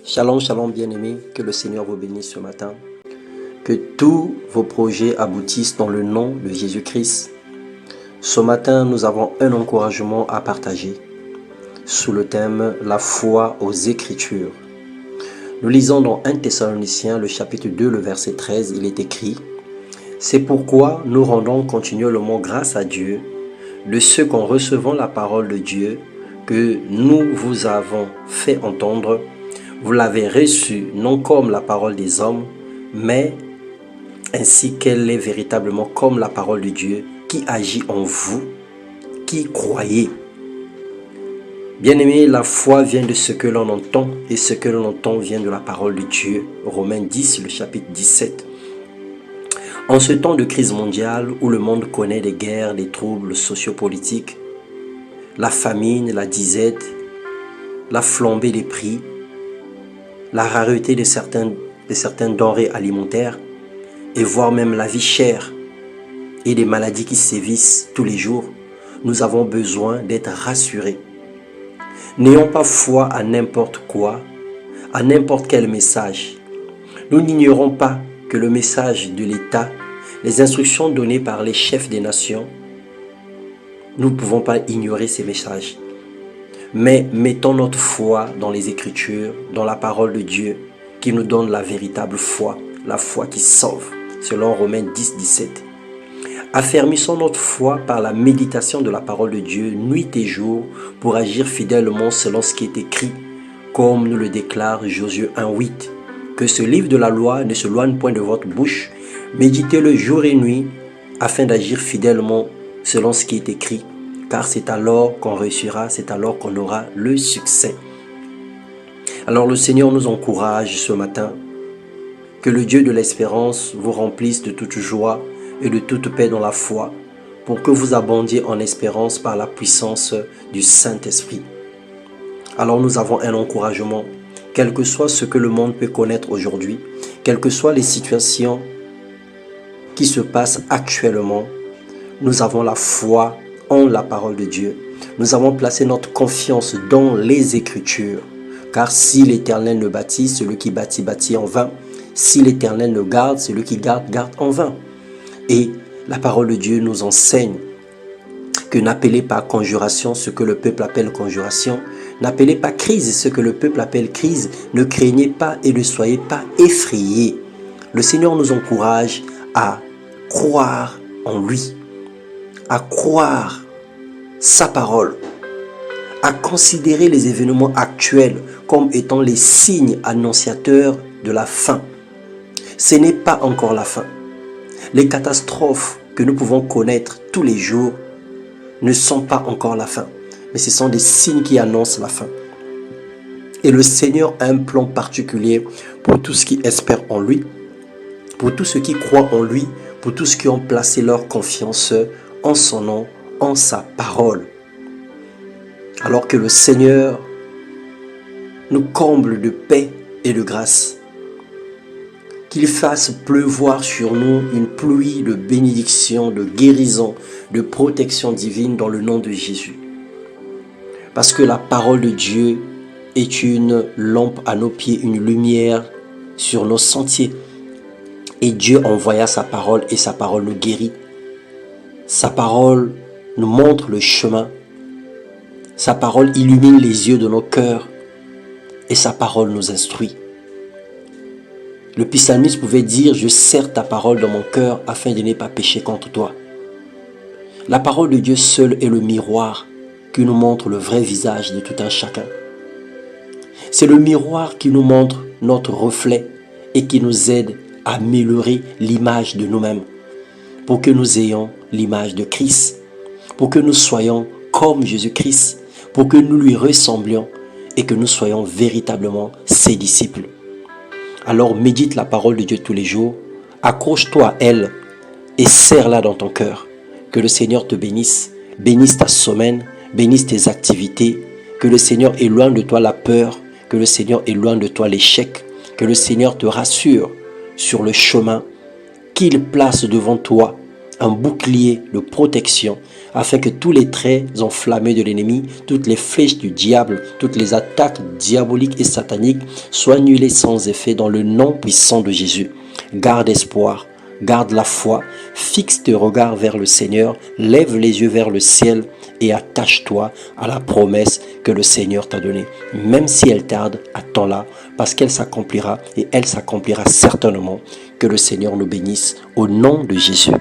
Shalom, shalom bien-aimés, que le Seigneur vous bénisse ce matin. Que tous vos projets aboutissent dans le nom de Jésus-Christ. Ce matin, nous avons un encouragement à partager sous le thème « La foi aux Écritures ». Nous lisons dans 1 Thessaloniciens, le chapitre 2, le verset 13, il est écrit « C'est pourquoi nous rendons continuellement grâce à Dieu de ce qu'en recevant la parole de Dieu que nous vous avons fait entendre, vous l'avez reçue non comme la parole des hommes, mais ainsi qu'elle est véritablement comme la parole de Dieu qui agit en vous, qui croyez. » Bien-aimés, la foi vient de ce que l'on entend et ce que l'on entend vient de la parole de Dieu. Romains 10, le chapitre 17. En ce temps de crise mondiale où le monde connaît des guerres, des troubles sociopolitiques, la famine, la disette, la flambée des prix, la rareté de certaines denrées alimentaires et voire même la vie chère et des maladies qui sévissent tous les jours, nous avons besoin d'être rassurés. N'ayons pas foi à n'importe quoi, à n'importe quel message. Nous n'ignorons pas que le message de l'État, les instructions données par les chefs des nations, nous ne pouvons pas ignorer ces messages. Mais mettons notre foi dans les Écritures, dans la parole de Dieu, qui nous donne la véritable foi, la foi qui sauve, selon Romains 10, 17. Affermissons notre foi par la méditation de la parole de Dieu, nuit et jour, pour agir fidèlement selon ce qui est écrit, comme nous le déclare Josué 1, 8. Que ce livre de la loi ne se loigne point de votre bouche, méditez-le jour et nuit, afin d'agir fidèlement selon ce qui est écrit. Car c'est alors qu'on réussira, c'est alors qu'on aura le succès. Alors le Seigneur nous encourage ce matin. Que le Dieu de l'espérance vous remplisse de toute joie et de toute paix dans la foi, pour que vous abondiez en espérance par la puissance du Saint-Esprit. Alors nous avons un encouragement, quel que soit ce que le monde peut connaître aujourd'hui, quelles que soient les situations qui se passent actuellement, nous avons la foi en la parole de Dieu. Nous avons placé notre confiance dans les Écritures. Car si l'Éternel ne bâtit, celui qui bâtit, bâtit en vain. Si l'Éternel ne garde, celui qui garde, garde en vain. Et la parole de Dieu nous enseigne que n'appelez pas conjuration ce que le peuple appelle conjuration. N'appelez pas crise ce que le peuple appelle crise. Ne craignez pas et ne soyez pas effrayés. Le Seigneur nous encourage à croire en lui, à croire sa parole, à considérer les événements actuels comme étant les signes annonciateurs de la fin. Ce n'est pas encore la fin. Les catastrophes que nous pouvons connaître tous les jours ne sont pas encore la fin, mais ce sont des signes qui annoncent la fin. Et le Seigneur a un plan particulier pour tous ceux qui espèrent en lui, pour tous ceux qui croient en lui, pour tous ceux qui ont placé leur confiance en son nom, en sa parole. Alors que le Seigneur nous comble de paix et de grâce, qu'il fasse pleuvoir sur nous une pluie de bénédiction, de guérison, de protection divine dans le nom de Jésus. Parce que la parole de Dieu est une lampe à nos pieds, une lumière sur nos sentiers. Et Dieu envoya sa parole et sa parole nous guérit. Sa parole nous montre le chemin. Sa parole illumine les yeux de nos cœurs. Et sa parole nous instruit. Le psalmiste pouvait dire « Je serre ta parole dans mon cœur afin de ne pas pécher contre toi ». La parole de Dieu seule est le miroir qui nous montre le vrai visage de tout un chacun. C'est le miroir qui nous montre notre reflet et qui nous aide à améliorer l'image de nous-mêmes pour que nous ayons l'image de Christ, pour que nous soyons comme Jésus-Christ, pour que nous lui ressemblions et que nous soyons véritablement ses disciples. Alors médite la parole de Dieu tous les jours, accroche-toi à elle et serre-la dans ton cœur. Que le Seigneur te bénisse, bénisse ta semaine, bénisse tes activités, que le Seigneur éloigne de toi la peur, que le Seigneur éloigne de toi l'échec, que le Seigneur te rassure sur le chemin qu'il place devant toi un bouclier de protection, afin que tous les traits enflammés de l'ennemi, toutes les flèches du diable, toutes les attaques diaboliques et sataniques soient annulées sans effet dans le nom puissant de Jésus. Garde espoir, garde la foi, fixe tes regards vers le Seigneur, lève les yeux vers le ciel et attache-toi à la promesse que le Seigneur t'a donnée. Même si elle tarde, attends-la, parce qu'elle s'accomplira et elle s'accomplira certainement. Que le Seigneur nous bénisse au nom de Jésus.